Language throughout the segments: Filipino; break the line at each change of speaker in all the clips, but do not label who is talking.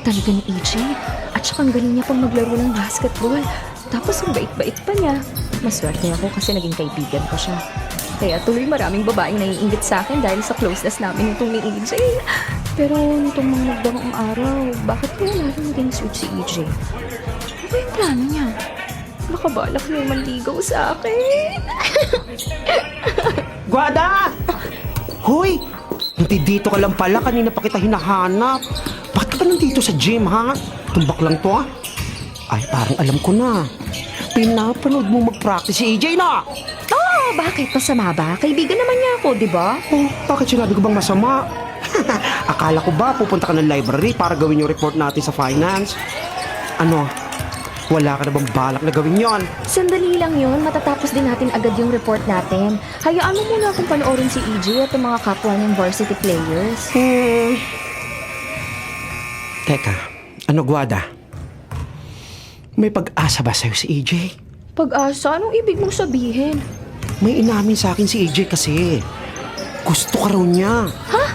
talaga ni AJ. At saka ang galing niya pang maglaro ng basketball. Tapos ang bait-bait pa niya. Maswerte ako kasi naging kaibigan ko siya. Kaya tuloy maraming babaeng naiinggit sa akin dahil sa closeness namin nitong ni AJ. Pero nitong mga nagdaang araw, bakit kaya natin naging sweet si AJ? Ano ba yung plano niya? Baka balak niya manligaw sa akin.
Guada! Hoy! Hindi dito ka lang pala. Kanina pa kita hinahanap. Bakit ka pa nandito sa gym, ha? Tumbak lang to, ha? Ay, parang alam ko na. Pinapanood mo mag-practice si AJ na!
Oh, bakit? Masama ba? Kaibigan naman niya ako, di ba?
Oh, bakit sinabi ko bang masama? Akala ko ba pupunta ka ng library para gawin yung report natin sa finance? Ano? Wala ka na bang balak na gawin yon?
Sandali lang yun. Matatapos din natin agad yung report natin. Hayaan mo muna akong panoorin si EJ at yung mga kapwa niyang varsity players.
Teka, ano Guada? May pag-asa ba sa'yo si AJ?
Pag-asa? Anong ibig mong sabihin?
May inamin sa akin si AJ kasi. Gusto ka raw niya.
Ha?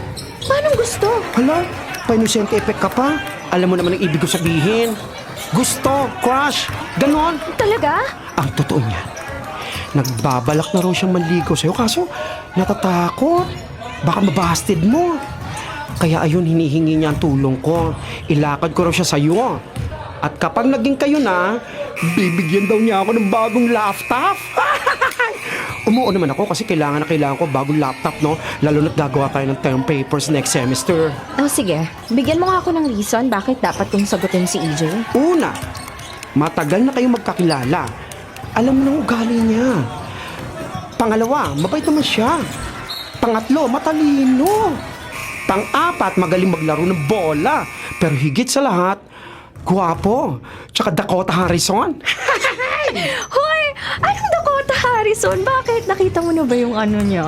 Paano gusto?
Hala, pa-innocent effect ka pa. Alam mo naman ang ibig ko sabihin. Gusto, crush, ganon.
Talaga?
Ang totoo niya, nagbabalak na raw siyang manligaw sa'yo kaso natatakot. Baka mabasted mo. Kaya ayun, hinihingi niya ang tulong ko. Ilakad ko raw siya sa'yo. At kapag naging kayo na, bibigyan daw niya ako ng bagong laptop. Umuo naman ako kasi kailangan ko bagong laptop, no? Lalo na't gagawa tayo ng term papers next semester.
Oh, sige. Bigyan mo nga ako ng reason bakit dapat kong sagutin si EJ.
Una, matagal na kayong magkakilala. Alam mo ng ugali niya. Pangalawa, mabait naman siya. Pangatlo, matalino. Pang-apat, magaling maglaro ng bola. Pero higit sa lahat, guwapo. Tsaka Dakota Harrison.
Hoy! Anong Dakota Harrison? Bakit? Nakita mo na ba yung ano niya?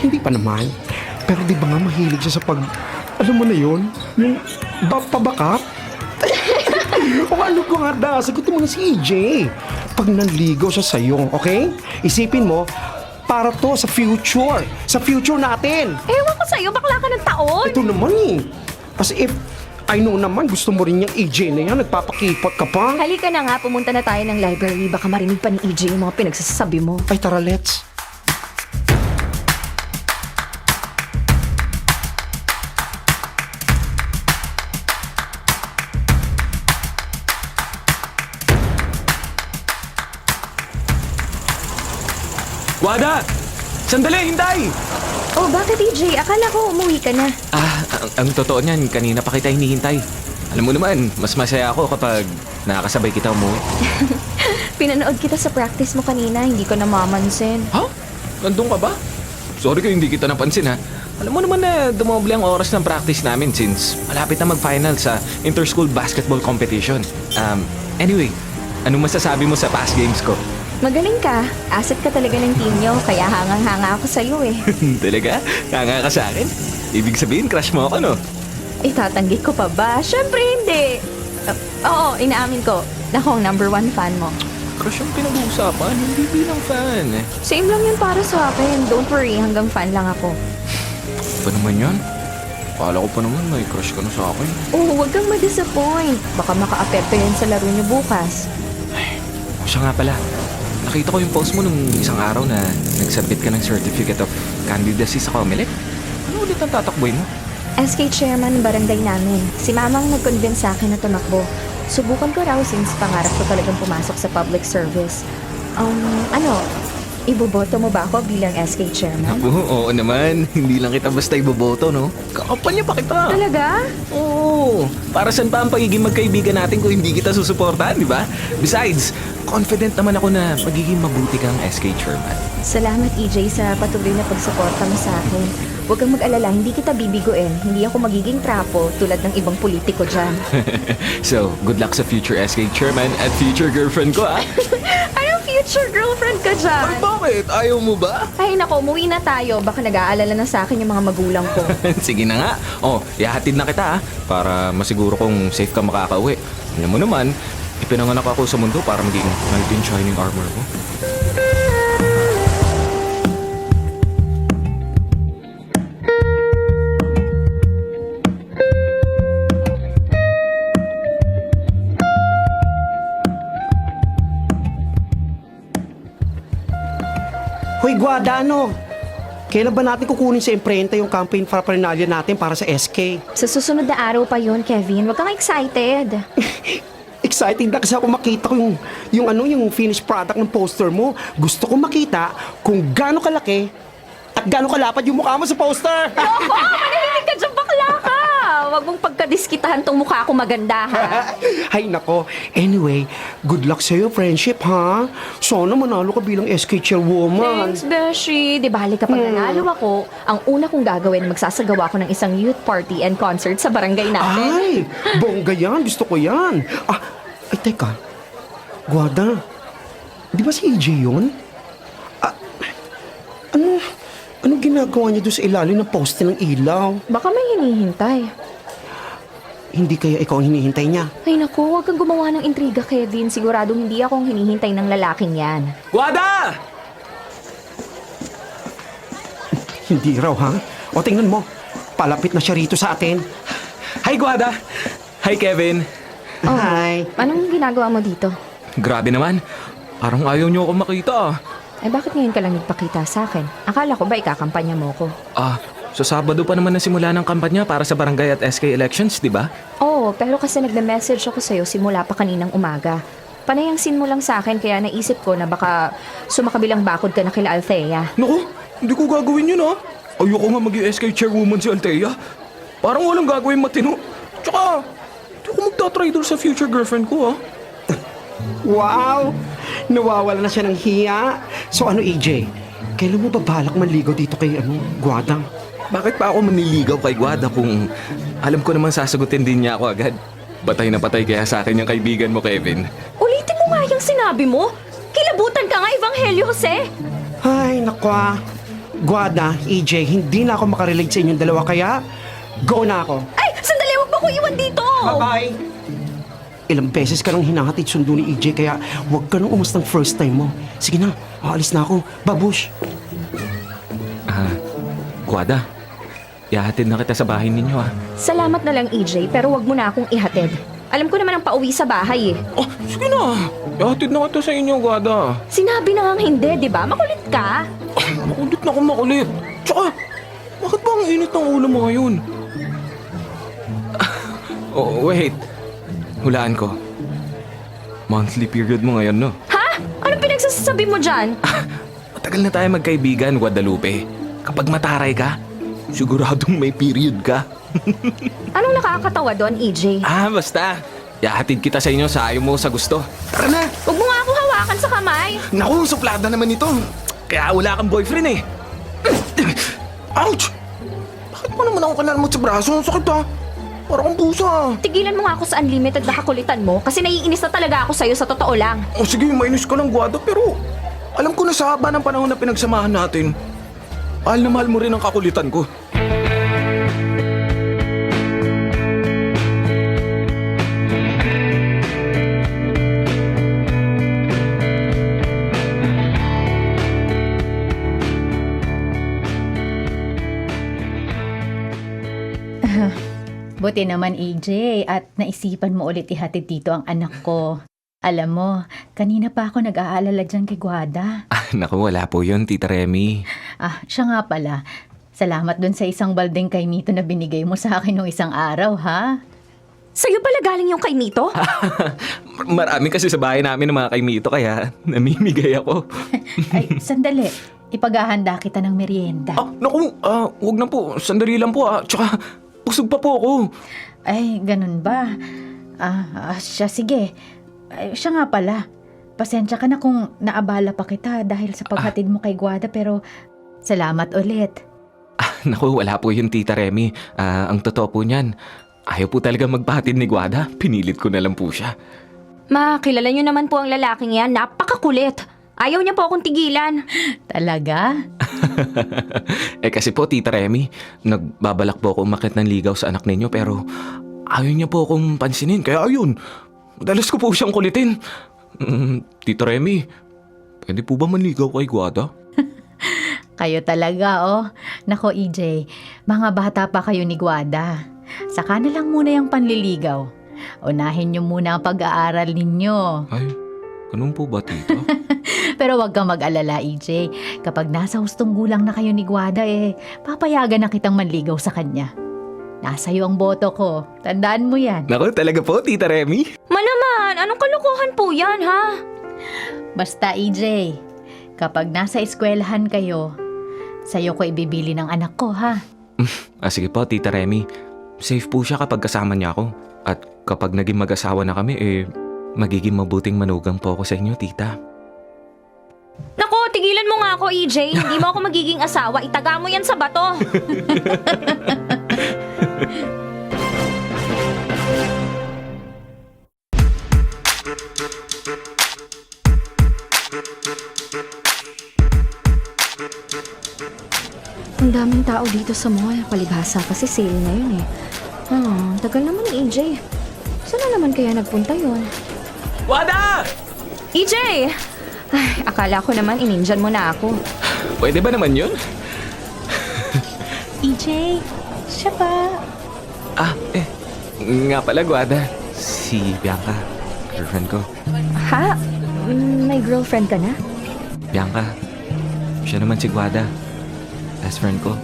Hindi pa naman. Pero di ba nga mahilig siya sa pag... Alam mo na yun? Yung pabakap? O ano ko nga da? Sagutin mo na si EJ. Pag nanligaw siya sa'yo, okay? Isipin mo, para to sa future. Sa future natin.
Ewan ko sa'yo, bakla ka ng taon.
Ito naman eh. As if, I know naman, gusto mo rin yung EJ na yan. Nagpapakipot ka pa.
Halika na nga, pumunta na tayo ng library. Baka marinig pa ni EJ yung mga pinagsasabi mo.
Ay, tara, let's.
Wada! Sandali, hintay!
Oh, bakit EJ? Akala ko umuwi ka na.
Ang totoo niyan, kanina pa kita hinihintay. Alam mo naman, mas masaya ako kapag nakakasabay kita umuwi.
Pinanood kita sa practice mo kanina, hindi ko namamansin.
Ha? Nandun ka ba? Sorry kung hindi kita napansin ha. Alam mo naman na dumoble ang oras ng practice namin since malapit na mag-final sa inter-school basketball competition. Anyway, anong masasabi mo sa past games ko?
Magaling ka. Asset ka talaga ng team nyo, kaya hangang-hanga ako sa'yo eh.
Talaga? Kanga ka sa akin? Ibig sabihin, crush mo ako, no?
Itatanggi ko pa ba? Syempre hindi. Oo, inaamin ko. Ako ang #1 fan mo.
Crush yung pinag-uusapan, hindi bilang fan.
Same lang yun para sa akin. Don't worry, hanggang fan lang ako.
Pa naman yan? Akala ko pa naman may crush ka na sa akin.
Oh, huwag kang ma-disappoint. Baka maka-apekto yan sa laro niyo bukas.
O siya nga pala, nakita ko yung post mo nung isang araw na nagsubmit ka ng Certificate of Candidacy sa Comelec. Ano ulit ang tatakboy mo?
SK chairman ng barangay namin. Si mamang nag-convince sa akin na tumakbo. Subukan ko raw since pangarap ko talagang pumasok sa public service. Iboboto mo ba ako bilang SK chairman?
Oo naman, hindi lang kita basta iboboto, no? Kakampanya pa kita.
Talaga?
Oo, para saan pa ang pagiging magkaibigan natin kung hindi kita susuportahan, di ba? Besides, confident naman ako na magiging mabuti kang SK chairman.
Salamat EJ sa patuloy na pagsuporta mo sa akin. Huwag kang mag-alala, hindi kita bibiguin. Hindi ako magiging trapo tulad ng ibang politiko dyan.
So, good luck sa future SK chairman at future girlfriend ko, ah.
Anong future girlfriend ka dyan?
Ay, bakit? Ayaw mo ba?
Ay nako, umuwi na tayo. Baka nag-aalala na sa akin yung mga magulang ko.
Sige na nga. Oh, ihahatid na kita, ah. Para masiguro kong safe ka makakauwi. Alam mo naman, ipinanganak ako sa mundo para maging knight in shining armor mo.
Hoy, Guada, ano? Kailan ba natin kukunin sa imprenta yung campaign paraphernalia natin para sa SK?
Sa susunod na araw pa yun, Kevin. Huwag kang excited.
Exciting na kasi ako makita ko yung finished product ng poster mo. Gusto ko makita kung gaano kalaki at gaano kalapad yung mukha mo sa poster.
Opo, manahimik ka dyan, bakla ka. Huwag mong pagkadiskitahan tong mukha ko maganda, ha?
Ay, nako. Anyway, good luck sa'yo, friendship, ha? Sana manalo ka bilang SK chairwoman.
Thanks, Beshi. Di bali kapag nanalo ako, ang una kong gagawin, magsasagawa ko ng isang youth party and concert sa barangay natin.
Ay, bongga yan. Gusto ko yan. Ay, teka. Guada, di ba si EJ yun? Anong ginagawa niya doon sa ilalim ng poste ng ilaw?
Baka may hinihintay.
Hindi kaya ikaw ang hinihintay niya?
Ay naku, huwag kang gumawa ng intriga, Kevin. Siguradong hindi akong hinihintay ng lalaking yan.
Guada!
Hindi raw, ha? O tingnan mo, palapit na siya rito sa atin.
Hi, Guada! Hi, Kevin!
Oh,
Hi.
anong ginagawa mo dito?
Grabe naman. Parang ayaw niyo ako makita.
Eh bakit ngayon ka lang nagpakita sa akin? Akala ko ba ikakampanya mo ko?
Sa Sabado pa naman nasimula ng kampanya para sa barangay at SK elections, di ba?
Oo, pero kasi nagme-message ako sa'yo simula pa kaninang umaga. Panayangsin mo lang sa akin kaya naisip ko na baka sumakabilang bakod ka na kila Althea.
Naku, hindi ko gagawin yun ha. Ayoko nga maging SK chairwoman si Althea. Parang walang gagawin matino. Tsaka, hindi ko magtatraidor sa future girlfriend ko ha.
Wow! Nawawala na siya ng hiya. So ano, EJ? Kailan mo ba balak manligaw dito kay Guadang?
Bakit pa ako manliligaw kay Guada kung alam ko naman sasagutin din niya ako agad? Patay na patay kaya sa akin yung kaibigan mo, Kevin.
Ulitin mo nga yung sinabi mo. Kilabutan ka nga, Evangelio Jose.
Ay, nakwa. Guada, EJ, hindi na ako makarelate sa inyong dalawa kaya go na ako.
Ay, sandali, huwag mo ko iwan dito.
Bye-bye! Ilang beses ka nang hinahatid sundo ni EJ kaya huwag ka nang umas ng first time mo. Sige na, aalis na ako. Babush!
Guada, ihahatid na kita sa bahay ninyo ah.
Salamat na lang, EJ, pero wag mo na akong ihatid. Alam ko naman ang pauwi sa bahay eh.
Oh, sige na. Ihahatid na kita sa inyo, Guada.
Sinabi na nga hindi, di ba? Makulit ka.
Makulit na akong makulit. Tsaka, bakit ba ang init ng ulo mo ngayon? Oh, wait. Hulaan ko. Monthly period mo ngayon, no?
Ha? Anong pinagsasabi mo dyan?
Matagal na tayo magkaibigan, Guadalupe. Kapag mataray ka, siguradong may period ka.
Anong nakakatawa doon, EJ?
Basta. Ihahatid kita sa inyo sa ayaw mo sa gusto. Tara na!
Huwag mo nga ako hawakan sa kamay.
Naku, suplada naman ito. Kaya wala kang boyfriend eh. Ouch! Bakit mo naman ako kanalmot sa braso? Ang sakit ah. Parang kang pusa.
Tigilan mo nga ako sa unlimited na kakulitan mo kasi naiinis na talaga ako sa'yo sa totoo lang.
O sige, mainis ka ng Guada, pero alam ko na sa haba ng panahon na pinagsamahan natin, mahal na mahal mo rin ang kakulitan ko.
Buti naman, AJ, at naisipan mo ulit ihatid dito ang anak ko. Alam mo, kanina pa ako nag-aalala dyan kay Guada.
Naku, wala po yun, Tita Remy.
Siya nga pala. Salamat dun sa isang baldeng kay Mito na binigay mo sa akin nung isang araw, ha?
Sa'yo pala galing yung kay Mito?
Marami kasi sa bahay namin ng mga kaimito, kaya namimigay ako.
Ay, sandali. Ipaghahanda kita ng merienda.
Naku, wag na po, sandali lang po tsaka busog pa po ako.
Ay, ganun ba? Siya, sige. Ay, siya nga pala. Pasensya ka na kung naabala pa kita dahil sa paghatid mo kay Guada, pero salamat ulit.
Naku, wala po yun, Tita Remy. Ang totoo po niyan, ayaw po talaga magpahatid ni Guada. Pinilit ko na lang po siya.
Ma, kilala niyo naman po ang lalaking yan. Napakakulit. Ayaw niya po akong tigilan.
Talaga?
Kasi po, Tita Remy, nagbabalak po ako umakyat ng ligaw sa anak ninyo pero ayaw niya po akong pansinin. Kaya ayun, madalas ko po siyang kulitin. Tita Remy, pwede po ba manligaw kay Guada?
Kayo talaga, oh. Nako, EJ, mga bata pa kayo ni Guada. Saka na lang muna yung panliligaw. Unahin niyo muna ang pag-aaral ninyo.
Ay, ganun po ba, Tita?
Pero wag kang mag-alala, EJ. Kapag nasa hustong gulang na kayo ni Guada, papayagan na kitang manligaw sa kanya. Nasa iyo ang boto ko. Tandaan mo yan.
Naku, talaga po, Tita Remy.
Malaman, anong kalokohan po yan, ha?
Basta, EJ, kapag nasa eskwelahan kayo, sa'yo ko ibibili ng anak ko, ha?
Sige po, Tita Remy. Safe po siya kapag kasama niya ako. At kapag naging mag-asawa na kami, magiging mabuting manugang po ako sa inyo, Tita.
Nako, tigilan mo nga ako, EJ. Hindi mo ako magiging asawa. Itaga mo yan sa bato. Ang daming tao dito sa mall. Palibhasa kasi sale na yun eh. Tagal naman ni EJ. Saan na naman kaya nagpunta yun?
Wada!
EJ! Ay, akala ko naman ininjan mo na ako.
Pwede ba naman yun?
EJ, siya ba?
Nga pala, Guada. Si Bianca, girlfriend ko.
Ha? May girlfriend ka na?
Bianca, siya naman si Guada. Best friend ko.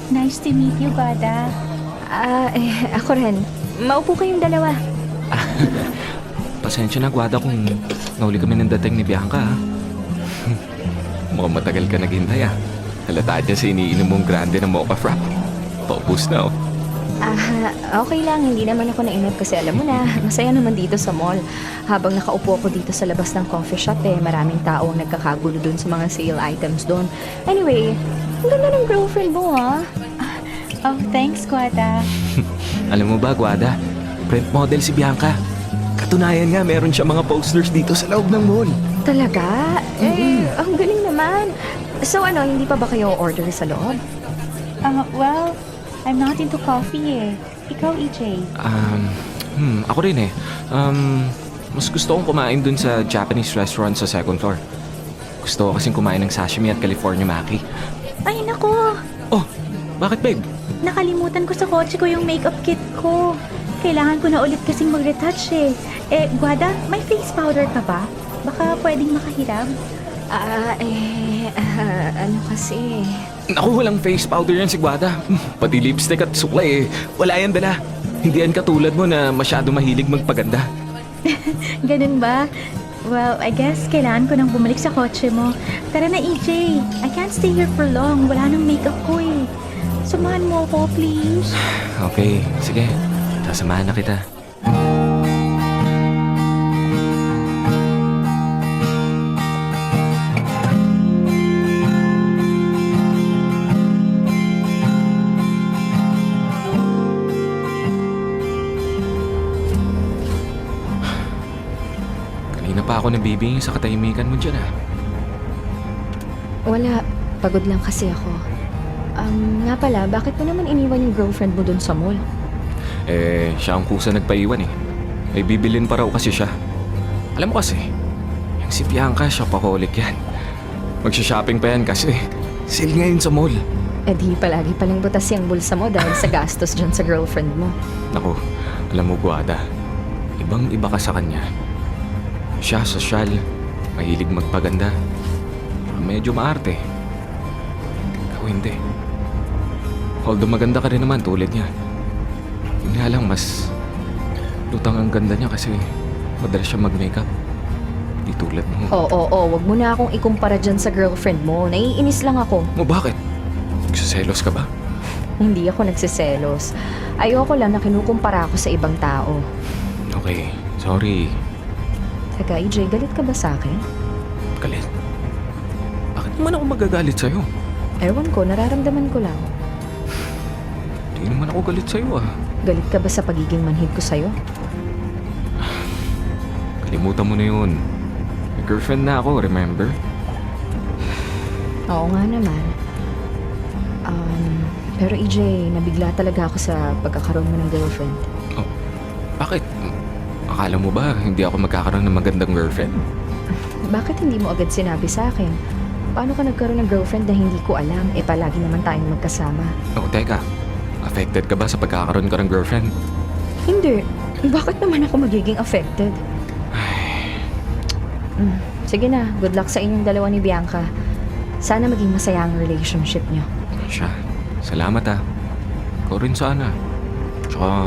Nice to meet you, Guada.
Ako rin. Maupo kayong dalawa.
Pasensya na, Guada, kung nahuli kami ng dating ni Bianca, ha? Mukhang matagal ka naghintay, ha? Halata niya sa iniinom mong grande ng mocha frap. Paubos na, oh.
Okay lang. Hindi naman ako nainip kasi alam mo na, masaya naman dito sa mall. Habang nakaupo ako dito sa labas ng coffee shop, maraming tao ang nagkakagulo dun sa mga sale items dun. Anyway, ang ganda ng girlfriend mo, ha?
Oh, thanks, Guada.
Alam mo ba, Guada? Print model si Bianca. Katunayan nga, meron siya mga posters dito sa loob ng mall.
Talaga? Ang galing naman. So hindi pa ba kayo order sa loob?
Well, I'm not into coffee Ikaw, EJ.
Ako rin mas gusto kong kumain dun sa Japanese restaurant sa second floor. Gusto ko kasing kumain ng sashimi at California maki.
Ay, nako.
Oh, bakit, babe?
Nakalimutan ko sa kotse ko yung makeup kit ko. Kailangan ko na ulit kasing mag-retouch Guada, may face powder ka ba? Baka pwedeng makahiram.
Ano kasi?
Naku, walang face powder yan si Guada. Pati lipstick at suklay wala yan dala. Hindi yan katulad mo na masyado mahilig magpaganda.
Ganun ba? Well, I guess kailangan ko nang bumalik sa kotse mo. Tara na, EJ. I can't stay here for long. Wala nang makeup ko Samahan mo ako, please.
Okay, sige. Sasamahan na kita. Kanina pa ako nabibingin sa katahimikan mo dyan,
Wala. Pagod lang kasi ako. Nga pala, bakit mo naman iniwan yung girlfriend mo dun sa mall?
Siya ang kusa nagpaiwan May bibilin pa raw kasi siya. Alam mo kasi, yung si Bianca, shopaholic yan. Magsha-shopping pa yan kasi sale ngayon sa mall.
Di palagi palang butas yung bulsa mo dahil sa gastos dyan sa girlfriend mo.
Naku, alam mo, Guada, ibang-iba ka sa kanya. Siya, sosyal, mahilig magpaganda. Medyo maarte. Ikaw hindi. Although maganda ka rin naman tulad niya. Yun nga lang, mas lutang ang ganda niya kasi madalas siya mag-makeup. Di tulad mo.
Wag mo na akong ikumpara dyan sa girlfriend mo. Naiinis lang ako.
O bakit? Nagsiselos ka ba?
Hindi ako nagsiselos. Ayoko lang na kinukumpara ako sa ibang tao.
Okay, sorry.
Teka, EJ, galit ka ba sa akin?
Galit? Bakit naman ako magagalit sa'yo?
Ewan ko, nararamdaman ko lang.
Hindi naman ako galit sa'yo
Galit ka ba sa pagiging manhid ko sa'yo?
Kalimutan mo na yun. May girlfriend na ako, remember?
Oo nga naman. Pero EJ, nabigla talaga ako sa pagkakaroon mo ng girlfriend.
Oh, bakit? Akala mo ba hindi ako magkakaroon ng magandang girlfriend?
Bakit hindi mo agad sinabi sa akin? Paano ka nagkaroon ng girlfriend na hindi ko alam? Palagi naman tayong magkasama.
Oh, teka. Affected ka ba sa pagkakaroon ka ng girlfriend?
Hindi. Bakit naman ako magiging affected? Sige na, good luck sa inyong dalawa ni Bianca. Sana maging masaya ang relationship niyo.
Siya, salamat ah. Ikaw rin sana. Tsaka,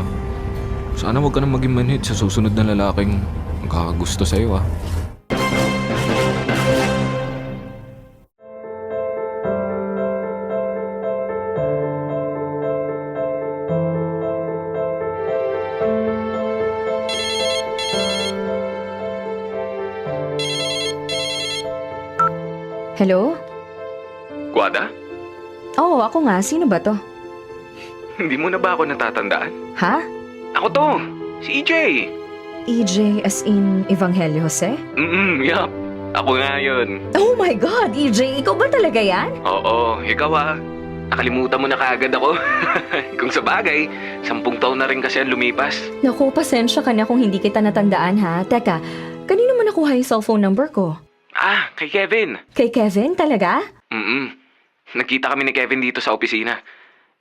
sana huwag ka nang maging manhid sa susunod na lalaking magkakagusto sa'yo ah.
Hello?
Guada?
Oo, ako nga. Sino ba to?
Hindi mo na ba ako natatandaan?
Ha?
Ako to! Si EJ!
EJ as in Evangelio Jose?
Yup. Ako nga yun.
Oh my God, EJ! Ikaw ba talaga yan?
Oo, ikaw ah. Nakalimutan mo na kaagad ako. Kung sa bagay, 10 taon na rin kasi ang lumipas.
Naku, pasensya ka na kung hindi kita natandaan ha. Teka, kanino mo nakuha yung cellphone number ko?
Ah, kay Kevin.
Kay Kevin talaga?
Nagkita kami ni Kevin dito sa opisina.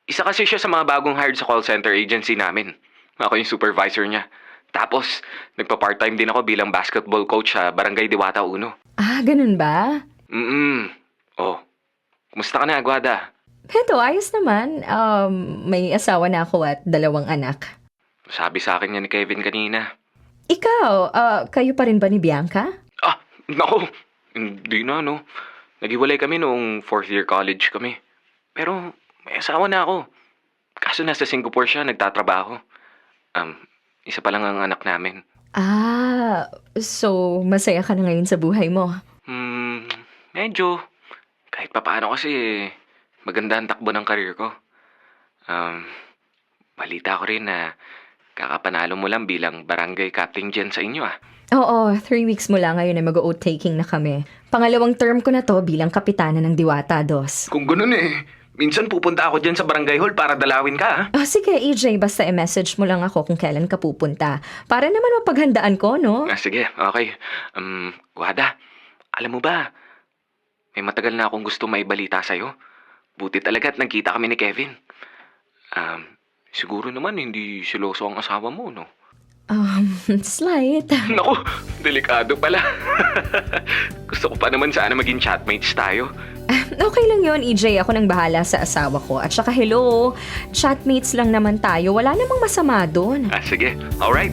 Isa kasi siya sa mga bagong hired sa call center agency namin. Ako yung supervisor niya. Tapos, nagpa-part-time din ako bilang basketball coach sa Barangay Diwata 1.
Ah, ganun ba?
Oh, kumusta ka na, Guada?
Heto, ayos naman. May asawa na ako at 2 anak.
Sabi sa akin niya ni Kevin kanina.
Ikaw, kayo pa rin ba ni Bianca?
Ah, nako, hindi na no. Naghiwalay kami noong 4th year college kami. Pero may asawa na ako. Kaso nasa Singapore siya, nagtatrabaho. Isa pa lang ang anak namin.
Ah, so masaya ka na ngayon sa buhay mo?
Medyo. Kahit papaano kasi maganda ang takbo ng karir ko. Balita ko rin na kakapanalo mo lang bilang barangay captain dyan sa inyo ah.
Oo, 3 weeks mula ngayon ay mag-oath taking na kami. Pangalawang term ko na to bilang kapitana ng Diwata 2.
Kung ganun minsan pupunta ako dyan sa barangay hall para dalawin ka ah.
Oh, sige, EJ, basta i-message mo lang ako kung kailan ka pupunta. Para naman mapaghandaan ko, no?
Sige, okay. Guada, alam mo ba, may matagal na akong gusto maibalita sa'yo. Buti talaga at nagkita kami ni Kevin. Siguro naman hindi siloso ang asawa mo, no?
Slight.
Naku, delikado pala. Gusto ko pa naman sana maging chatmates tayo.
Okay lang yon, EJ. Ako nang bahala sa asawa ko. At saka hello, chatmates lang naman tayo. Wala namang masama doon.
Sige, alright.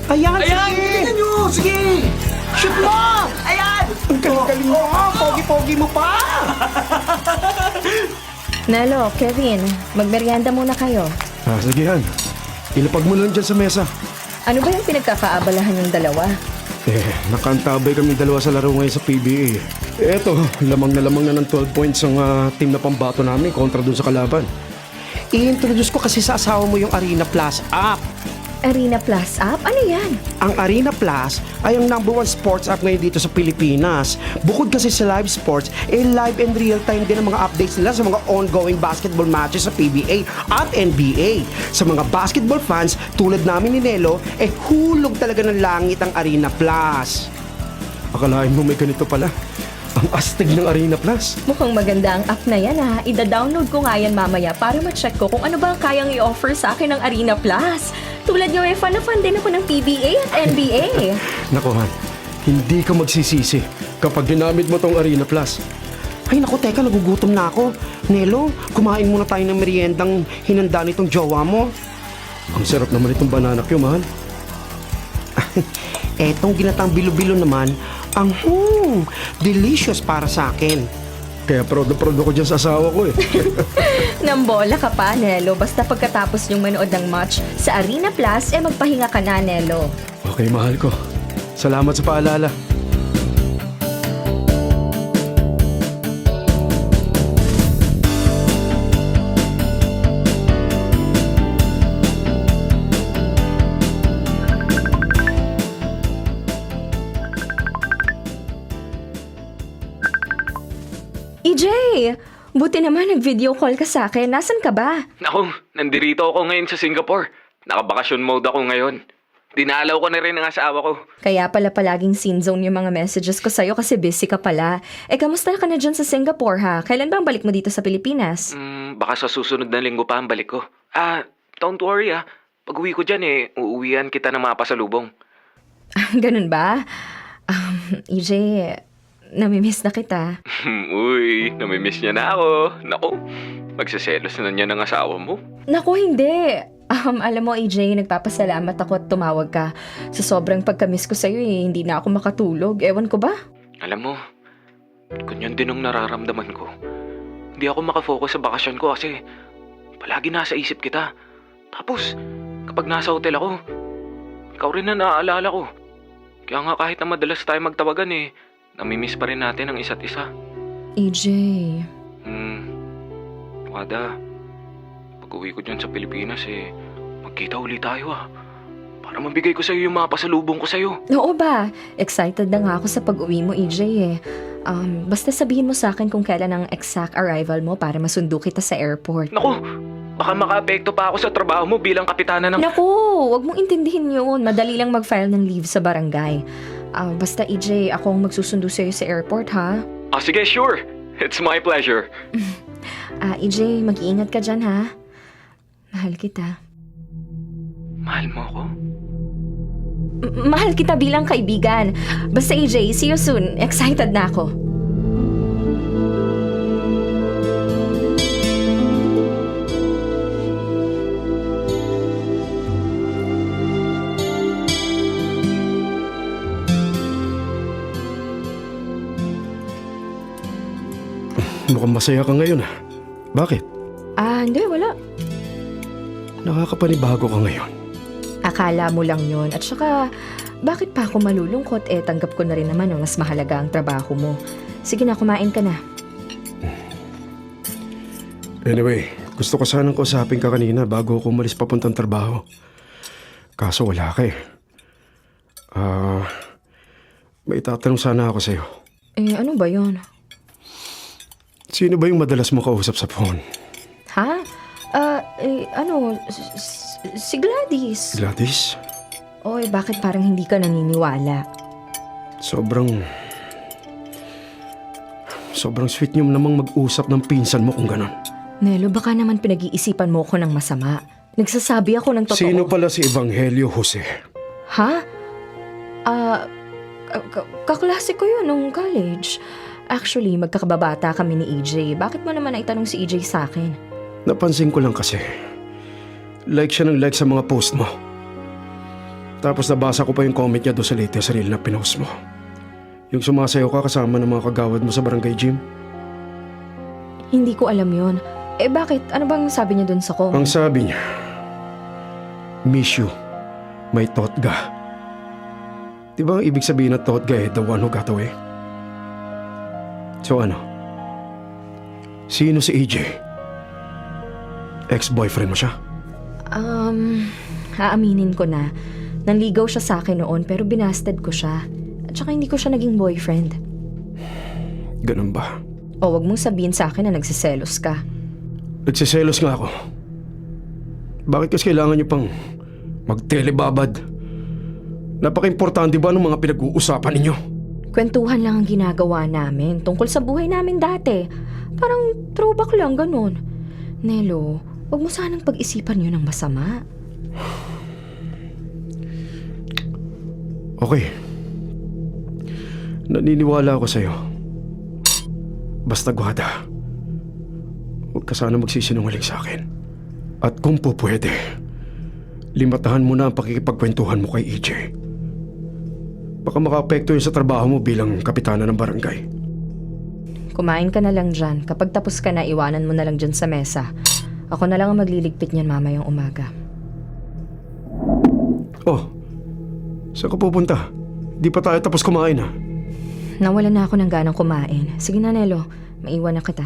Ayan,
Ayan,
sige!
tingnan nyo! Sige!
Shoot mo!
Ayan!
Ang galing-galing mo! Pogi-pogi mo pa!
Nelo, Kevin, magmerienda muna kayo.
Sige yan. Ilapag mo lang dyan sa mesa.
Ano ba yung pinagkakaabalahan yung dalawa?
Nakantabay kami dalawa sa laro ngayon sa PBA. Eto, lamang na ng 12 points ang team na pambato namin kontra dun sa kalaban. I-introduce ko kasi sa asawa mo yung Arena Plus app.
Arena Plus app? Ano yan?
Ang Arena Plus ay ang #1 sports app ngayon dito sa Pilipinas. Bukod kasi sa live sports, live and real-time din ang mga updates nila sa mga ongoing basketball matches sa PBA at NBA. Sa mga basketball fans, tulad namin ni Nelo, hulog talaga ng langit ang Arena Plus. Akalain mo may ganito pala. Ang astig ng Arena Plus.
Mukhang maganda ang app na yan ha. Ida-download ko nga yan mamaya para ma-check ko kung ano ba ang kayang i-offer sa akin ng Arena Plus. Tulad nyo fan na fan din ako ng PBA at NBA.
Naku Han, hindi ka magsisisi kapag ginamit mo tong Arena Plus. Ay naku, teka, nagugutom na ako. Nelo, kumain muna tayo ng meriendang hinanda nitong jowa mo. Ang sarap naman itong banana cue, mahal. Etong ginatang bilo-bilo naman, ang delicious para sa akin. Kaya proud na proud ako dyan sa asawa ko
Nambola ka pa, Nelo. Basta pagkatapos yung manood ng match sa Arena Plus, magpahinga ka na, Nelo.
Okay, mahal ko. Salamat sa paalala.
EJ! Buti naman nag-video call ka sa akin. Nasaan ka ba?
Naku, nandirito ako ngayon sa Singapore. Nakabakasyon mode ako ngayon. Dinalaw ko na rin ang asawa ko.
Kaya pala palaging scene zone yung mga messages ko sa'yo kasi busy ka pala. Kamusta ka na dyan sa Singapore ha? Kailan ba ang balik mo dito sa Pilipinas?
Baka sa susunod na linggo pa ang balik ko. Don't worry Pag uwi ko dyan uuwian kita ng mga pasalubong.
Ganun ba? EJ, namimiss na kita.
Uy, namimiss niya na ako. Naku, magsaselos na niya ng asawa mo.
Naku, hindi. Alam mo, EJ, nagpapasalamat ako at tumawag ka. Sa sobrang pagkamiss ko sa'yo hindi na ako makatulog. Ewan ko ba?
Alam mo, ganyan din ang nararamdaman ko. Hindi ako makafocus sa bakasyon ko kasi palagi nasa isip kita. Tapos, kapag nasa hotel ako, ikaw rin na naaalala ko. Kaya nga kahit na madalas tayo magtawagan namimiss pa rin natin ang isa't isa.
EJ,
Wada, pag uwi ko dyan sa Pilipinas magkita ulit tayo para mabigay ko sa'yo yung mga pasalubong ko sa'yo.
oo ba? Excited na nga ako sa pag-uwi mo, EJ Basta sabihin mo sa akin kung kailan ang exact arrival mo para masundo kita sa airport.
Naku, baka makaapekto pa ako sa trabaho mo bilang kapitana ng...
Naku, wag mong intindihin yun. Madali lang mag-file ng leave sa barangay. Basta EJ, ako ang magsusundo sa'yo sa airport, ha?
Sige, sure. It's my pleasure.
EJ, mag-iingat ka dyan, ha? Mahal kita.
Mahal mo ako?
Mahal kita bilang kaibigan. Basta EJ, see you soon. Excited na ako.
Mukhang masaya ka ngayon Bakit?
Hindi, wala.
Nakakapanibago ka ngayon.
Akala mo lang yun. At saka, bakit pa ako malulungkot? Tanggap ko na rin naman mas mahalaga ang trabaho mo. Sige na, kumain ka na.
Anyway, gusto ko sanang kausapin ka kanina bago ako umalis papuntang trabaho. Kaso wala ka may tatanong sana ako sa'yo.
Ano ba yun?
Sino ba yung madalas mo kausap sa phone?
Ha? Si Gladys.
Gladys?
Oy, bakit parang hindi ka naniniwala?
Sobrang sweet niyo namang mag-usap ng pinsan mo kung ganon.
Nelo, baka naman pinag-iisipan mo ko ng masama. Nagsasabi ako ng totoo.
Sino pala si Evangelio Jose?
Ha? Kaklase ko yun nung college. Actually, magkakababata kami ni EJ. Bakit mo naman naitanong si EJ sa akin?
Napansin ko lang kasi. Like siya ng like sa mga post mo. Tapos nabasa ko pa yung comment niya doon sa latest reel na pinost mo. Yung sumasayaw ka kasama ng mga kagawad mo sa barangay gym.
Hindi ko alam yun. Bakit? Ano bang sabi niya doon sa comment?
Ang sabi niya, miss you, may totga. Di ba ang ibig sabihin na totga the one who got away? So ano? Sino si EJ? Ex-boyfriend mo siya?
Aaminin ko na. Nanligaw siya sa akin noon pero binasted ko siya. At saka hindi ko siya naging boyfriend.
Ganun ba?
O wag mong sabihin sa akin na nagsiselos ka.
Nagsiselos nga ako. Bakit kasi kailangan niyo pang magtelebabad? Napaka-importante ba ng mga pinag-uusapan ninyo?
Kwentuhan lang ang ginagawa namin tungkol sa buhay namin dati. Parang throwback lang, ganun. Nelo, wag mo sanang pag-isipan yun ng masama.
Okay. Naniniwala ako sa'yo. Basta Guada, huwag ka sana magsisinungaling sa akin. At kung po pwede, limatahan mo na ang pakikipagkwentuhan mo kay EJ. Baka makaapekto yun sa trabaho mo bilang kapitana ng barangay.
Kumain ka na lang dyan. Kapag tapos ka na, iwanan mo na lang dyan sa mesa. Ako na lang ang magliligpit niyan mamayang umaga.
Oh, saan ka pupunta? Di pa tayo tapos kumain
Nawala na ako ng ganang kumain. Sige na, Nelo. Maiwan na kita.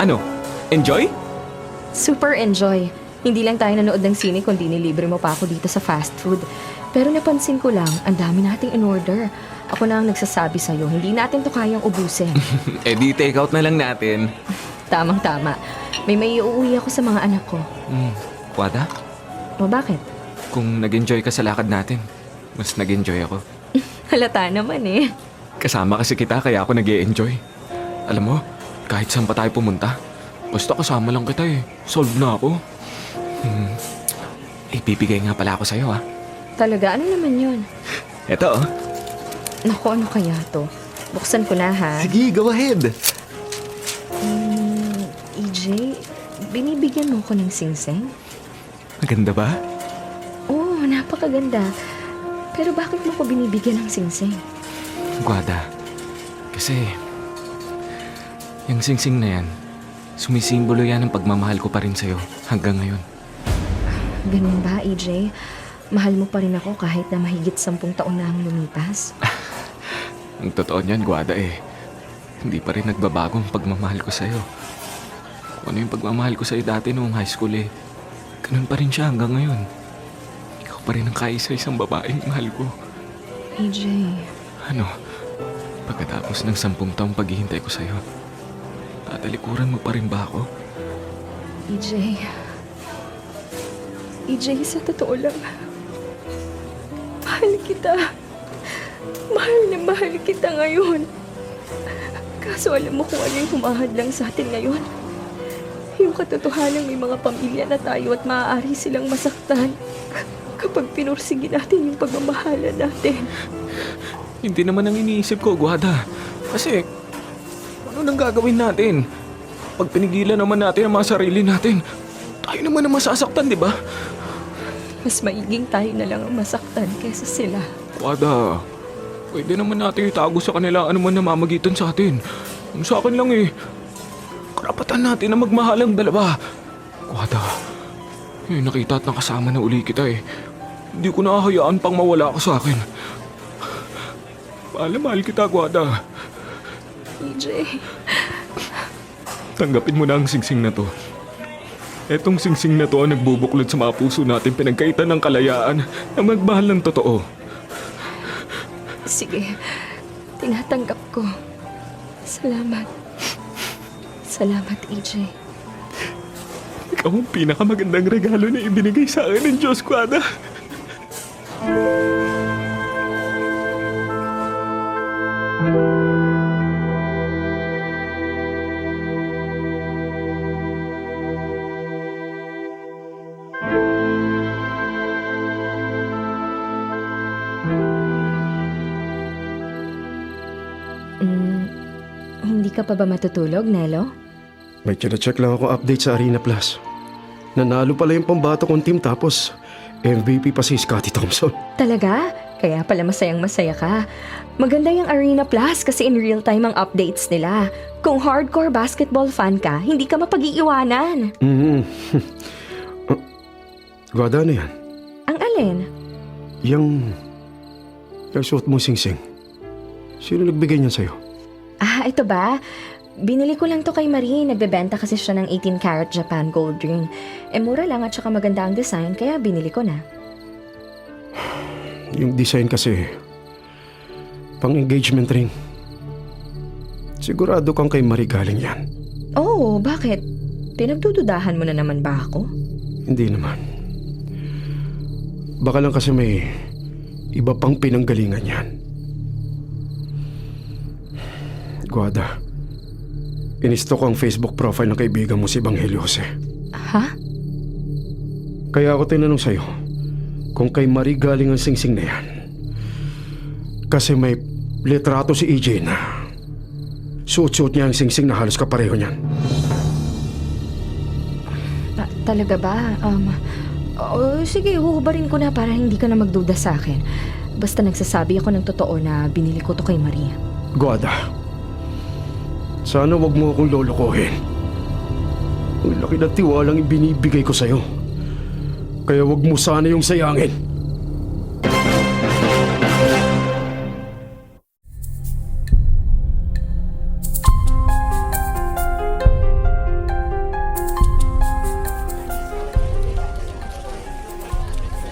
Ano? Enjoy?
Super enjoy. Hindi lang tayo nanood ng sine kundi nilibre mo pa ako dito sa fast food. Pero napansin ko lang, ang dami nating in-order. Ako na ang nagsasabi sa'yo, hindi natin to kayang ubusin.
Di take out na lang natin.
Tamang-tama. May uuwi ako sa mga anak ko.
Wada,
O bakit?
kung nag-enjoy ka sa lakad natin, mas nag-enjoy ako.
Halata naman eh.
Kasama kasi kita kaya ako nag-e-enjoy. Alam mo, kahit saan pa tayo pumunta, basta kasama lang kita eh. Solve na ako. Ibibigay nga pala ako sa'yo
Talaga, ano naman yun?
Eto
Naku, ano kaya to? Buksan ko na ha.
Sige, go ahead.
EJ, binibigyan mo ko ng singsing?
Maganda ba?
Oo, napakaganda. Pero bakit mo ko binibigyan ng singsing?
Guada, kasi yung singsing na yan, sumisimbolo yan ng pagmamahal ko pa rin sa'yo hanggang ngayon.
Ganun ba, EJ? Mahal mo pa rin ako kahit na mahigit 10 taon na ang lumipas?
Ang totoo niyan, Guada hindi pa rin nagbabago ang pagmamahal ko sa'yo. Kung ano yung pagmamahal ko sa'yo dati noong high school ganun pa rin siya hanggang ngayon. Ikaw pa rin ang kaisa-isang babaeng mahal ko.
EJ,
Ano, pagkatapos ng 10 taong paghihintay ko sa'yo, tatalikuran mo pa rin ba ako?
EJ, sa totoo lang, mahal kita. Mahal na mahal kita ngayon. Kaso alam mo kung ano yung humahad lang sa atin ngayon? Yung katotohanan may mga pamilya na tayo at maaari silang masaktan kapag pinursige natin yung pagmamahalan natin.
Hindi naman ang iniisip ko, Guada. Kasi, ano nang gagawin natin? Pag pinigilan naman natin ang mga sarili natin, tayo naman ang masasaktan, di ba?
Mas maiging tayo na lang ang masaktan kaysa sila.
Guada, pwede naman natin itago sa kanila ano man namamagitan sa atin. Ang sa akin lang karapatan natin na magmahal ang dalawa. Guada, nakita at nakasama na uli kita Hindi ko nahahayaan pang mawala ka sa akin. Mahal kita, Guada.
EJ,
Tanggapin mo na ang singsing na to. Etong singsing na to ang nagbubuklod sa mga puso natin pinagkaitan ng kalayaan na magmahal ng totoo.
sige. Tinatanggap ko. Salamat. Salamat, EJ.
Ikaw ang pinakamagandang regalo na ibinigay sa akin ng Diyos, Guada.
Hindi ka pa ba matutulog, Nelo?
May check lang ako update sa Arena Plus. Nanalo pala yung pambato kong team tapos MVP pa si Scottie Thompson.
Talaga? Kaya pala masayang-masaya ka. Maganda yung Arena Plus kasi in real time ang updates nila. Kung hardcore basketball fan ka, hindi ka mapag-iiwanan.
Guada, ano yan?
Ang alin?
Yung suot mong singsing. Sino nagbigay niyan sa'yo?
Ito ba? Binili ko lang to kay Marie. Nagbebenta kasi siya ng 18 karat Japan gold ring. Mura lang at saka maganda ang design kaya binili ko na.
Yung design kasi, pang engagement ring. Sigurado kang kay Marie galing yan.
Oh, bakit? Pinagdududahan mo na naman ba ako?
Hindi naman. Baka lang kasi may iba pang pinanggalingan yan. Guada, inisto ko ang Facebook profile ng kaibigan mo si Evangelio Jose.
Ha?
Kaya ako tinanong sa'yo kung kay Marie galing ang singsing na yan. Kasi may litrato si EJ na suot-suot niya ang singsing na halos kapareho niyan.
Talaga ba? Sige, huhubarin ko na para hindi ka na magduda sa akin. Basta nagsasabi ako ng totoo na binili ko to kay Maria.
Guada, sana wag mo akong lolokohin. Ang laki ng tiwalang ibinibigay ko sa'yo. Kaya wag mo sana yung sayangin.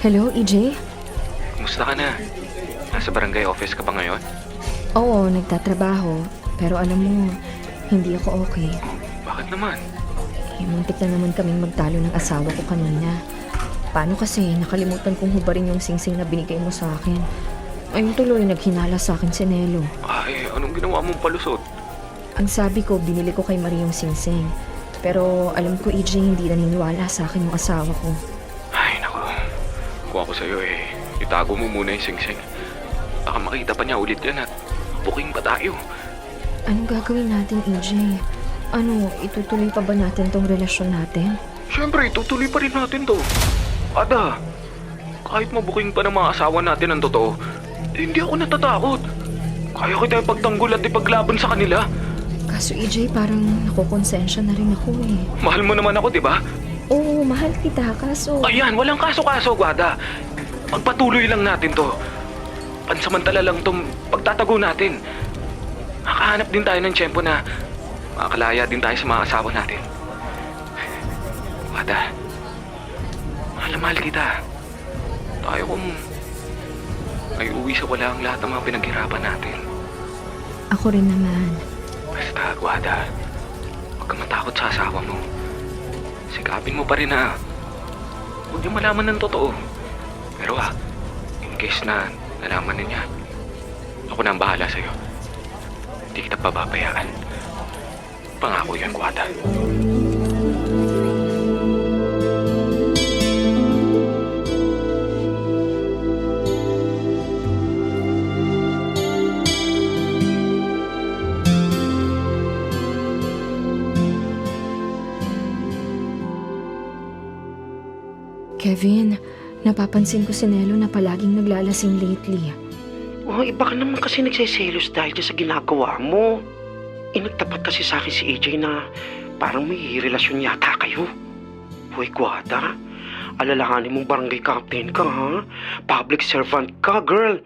Hello, EJ?
Kumusta ka na? Nasa barangay office ka ba ngayon?
Oo, nagtatrabaho. Pero alam mo, hindi ako okay.
Bakit naman?
Muntik na naman kaming magtalo ng asawa ko kanina. Paano kasi nakalimutan kong hubarin yung singsing na binigay mo sa akin. Ayun tuloy, naghinala sa akin si Nelo.
Ay, anong ginawa mong palusot?
Ang sabi ko, binili ko kay Marie yung singsing. Pero alam ko, EJ, hindi naniniwala sa akin yung asawa ko.
Ay, naku. Kung ako sa'yo itago mo muna yung singsing. Baka makita pa niya ulit yan at booking pa tayo.
Anong gagawin natin, EJ? Ano, itutuloy pa ba natin tong relasyon natin?
Siyempre, tutuloy pa rin natin to. Ada, kahit mabuking pa ng mga asawa natin ang totoo, hindi ako natatakot. Kaya kita ipagtanggol at ipaglaban sa kanila.
Kaso EJ, parang nakukonsensya na rin ako eh.
Mahal mo naman ako, di ba?
Oo, mahal kita, kaso...
Ayan, walang kaso-kaso, Guada. Pagpatuloy lang natin to. Pansamantala lang tong pagtatago natin. Makahanap din tayo ng tiyempo na makakalaya din tayo sa mga asawa natin. Guada, mahal na mahal kita. Tayo kung ay uwi sa wala ang lahat ng mga pinaghirapan natin.
Ako rin naman.
Basta, Guada, huwag ka matakot sa asawa mo. Sikapin mo pa rin na huwag niya malaman ng totoo. Pero in case na nalaman na niya, ako na ang bahala sa'yo. Hindi kita pababayaan. Pangako yan, Guada.
Kevin, napapansin ko si Nelo na palaging naglalasing lately.
Oh, iba ka naman kasi nagsiselos dahil dyan sa ginagawa mo. Nagtapat kasi sa akin si AJ na parang may relasyon yata kayo. Hoy, Guada, alalahanin mong barangay captain ka, ha? Public servant ka, girl.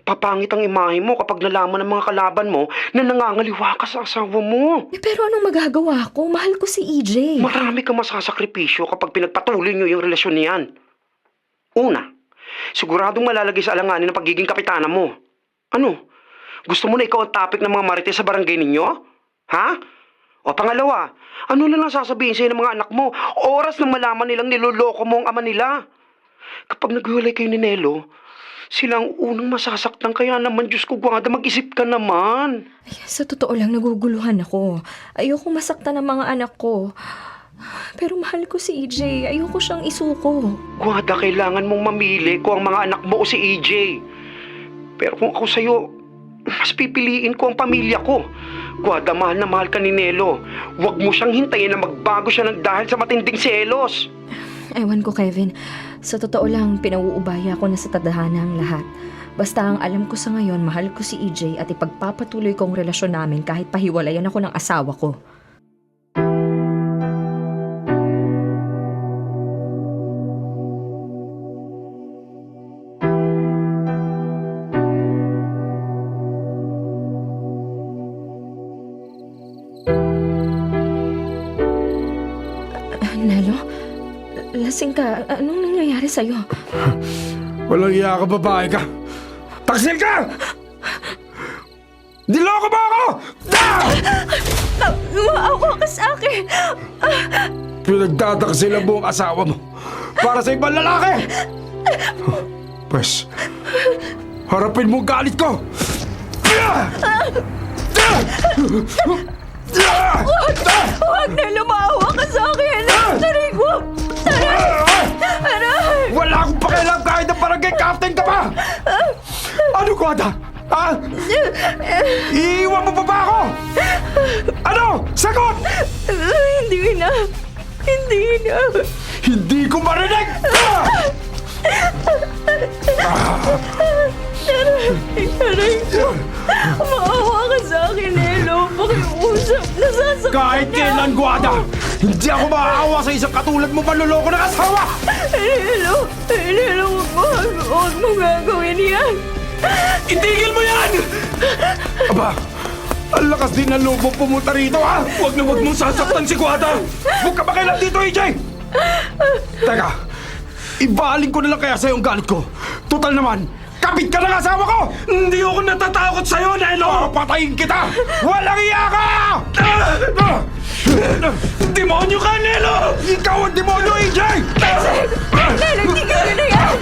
Papangit ang imahe mo kapag nalaman ng mga kalaban mo na nangangaliwa ka sa asawa mo.
Pero anong magagawa ko? Mahal ko si EJ.
Marami kang masasakripisyo kapag pinagpatuloy nyo yung relasyon niyan. Una, siguradong malalagay sa alanganin ng pagiging kapitana mo. Ano? Gusto mo na ikaw ang topic ng mga marites sa barangay ninyo? Ha? O pangalawa, ano na lang sasabihin sa'yo ng mga anak mo? Oras nang malaman nilang niloloko mo ang ama nila. Kapag naghiwalay kayo ni Nelo, sila ang unang masasaktan. Kaya naman, Diyos ko, Guada, mag-isip ka naman.
Ay, sa totoo lang, naguguluhan ako. Ayoko masaktan ng mga anak ko. Pero mahal ko si EJ. Ayoko siyang isuko.
Guada, kailangan mong mamili kung ang mga anak mo o si EJ. Pero kung ako sa'yo, mas pipiliin ko ang pamilya ko. Guada, mahal na mahal ka ni Nelo. Huwag mo siyang hintayin na magbago siya ng dahil sa matinding selos.
Ewan ko, Kevin. Sa totoo lang, pinauubaya ko na sa tadhana ang lahat. Basta ang alam ko sa ngayon, mahal ko si EJ at ipagpapatuloy ko ang relasyon namin kahit pahiwalayan ako ng asawa ko. Nelo? Lasing ka. Anong nangyayari sa'yo?
Walang iya ka, babae ka. Taksil ka! Niloko mo ako!
Maawa ka sa akin!
Pinagtataksilan mo ang asawa mo para sa ibang lalaki! Pwes, harapin mo ang galit ko!
Huwag na lumawa ka sa akin! Taray ko! Aray!
Wala akong pakialam kahit na barangay captain ka pa! Ano, Guada? Ha? Iiwan mo pa ba ako? Ano? Sagot!
Hindi na! Hindi na!
Hindi ko marinig!
Aray ko! Maawa ka sa akin, Nelo! Pakiusap! Nasasaktan
Kahit kailan, Guada, hindi ako maaawa sa isang katulad mo panluloko ng asawa!
Nelo! Nelo, huwag mo gagawin yan!
Itigil mo yan! Aba, ang lakas din ng loob mong pumunta rito, ha? Huwag na huwag mong sasaktan si Guada! Huwag ka makialam dito, AJ! Teka, Ibaling ko na lang kaya sa'yo ang galit ko. Total naman, kapit ka ng asawa ko! Hindi ako natatakot sa'yo, Nelo! Patayin kita! Walang iya ka! Demonyo ka, Nelo! Ikaw ang demonyo, AJ!
Nelo, hindi ka na yan!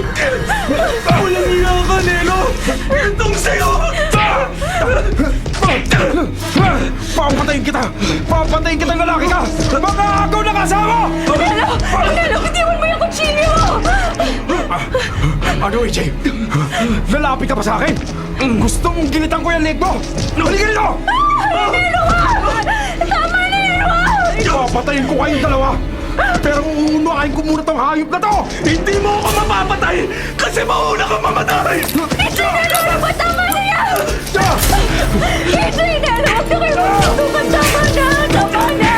Walang iya ka, Nelo! Itong sa'yo! Papatayin kita! Papatayin kita, lalaki ka! Makakagaw ng asawa!
Nelo, bitiwan mo yung kutsilyo!
Ano, AJ? Lalapit ka pa sa akin? Gusto mong gilitan ko yung leg mo? Halika dito!
Tama na yun!
Papatayin ko kayong dalawa! Pero uunahin ko muna tong hayop na to! Hindi mo ako mapapatay! Kasi mauna kang mamatay!
Tama na yan! AJ, Nelo, huwag na kayo magsusukan! Tama na! Tama na!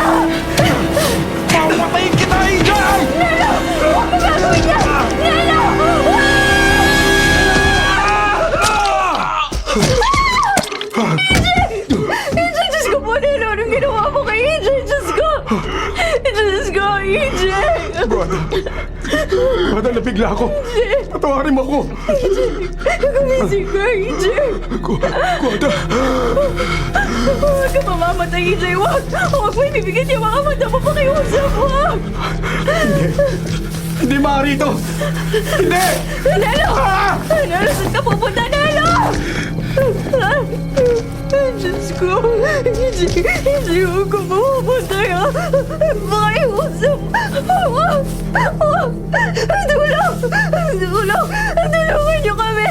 Papatayin kita, AJ!
Nelo! Huwag mo gagawin yan! Nelo! AJ, Diyos ko po, Nelo! Anong ginawa mo kay AJ? Diyos ko! Diyos ko, AJ!
Guada, nabigla ako. Patawarin mo ako.
Gumising ka, AJ!
Guada.
Huwag ka mamamatay, AJ! Huwag! Huwag mo ibibigyan yung mga mata mo pakiusap! Huwag!
Hindi maaari ito. Hindi!
Nelo! Nelo, saan ka pupunta, Nelo? Diyos ko! Hindi huwag ka pupunta, ha? Pakiusap! Huwag! Huwag! Tulong! Tulong! Tulungan niyo kami!